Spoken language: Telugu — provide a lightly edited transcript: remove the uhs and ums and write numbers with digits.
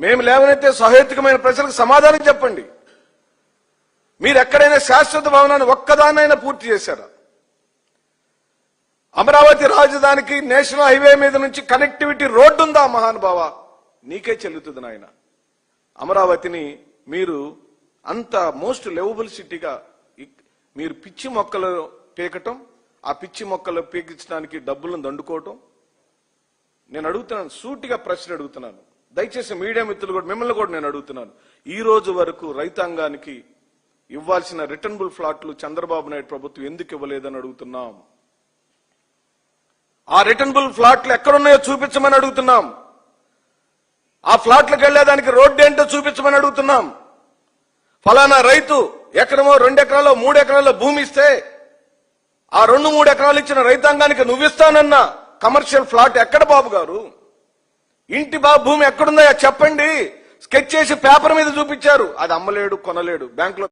మేము లేవనైతే సహేతుకమైన ప్రజలకు సమాధానం చెప్పండి. మీరు ఎక్కడైనా శాశ్వత భవనాన్ని ఒక్కదానైనా పూర్తి చేశారా? అమరావతి రాజధానికి నేషనల్ హైవే మీద నుంచి కనెక్టివిటీ రోడ్డు ఉందా? మహానుభావ, నీకే చెల్లుతుంది నాయన. అమరావతిని మీరు అంత మోస్ట్ లెవబుల్ సిటీగా మీరు పిచ్చి మొక్కలు పీకటం, ఆ పిచ్చి మొక్కలు పీకించడానికి డబ్బులను దండుకోవటం. నేను అడుగుతున్నాను, సూటిగా ప్రశ్న అడుగుతున్నాను, దయచేసి మీడియా మిత్రులు కూడా, మిమ్మల్ని కూడా నేను అడుగుతున్నాను. ఈ రోజు వరకు రైతాంగానికి ఇవ్వాల్సిన రిటర్నబుల్ ఫ్లాట్లు చంద్రబాబు నాయుడు ప్రభుత్వం ఎందుకు ఇవ్వలేదని అడుగుతున్నాం. ఆ రిటర్నబుల్ ఫ్లాట్లు ఎక్కడున్నాయో చూపించమని అడుగుతున్నాం. ఆ ఫ్లాట్లకు వెళ్లేదానికి రోడ్డు ఏంటో చూపించమని అడుగుతున్నాం. ఫలానా రైతు ఎకరమో 2 ఎకరాలు 3 ఎకరాల భూమి ఇస్తే ఆ 2-3 ఎకరాలు ఇచ్చిన రైతాంగానికి నువ్విస్తానన్న కమర్షియల్ ఫ్లాట్ ఎక్కడ బాబు గారు? ఇంటి భూమి ఎక్కడుందో చెప్పండి. స్కెచ్ చేసి పేపర్ మీద చూపించారు, అది అమ్మలేడు, కొనలేడు. బ్యాంకులో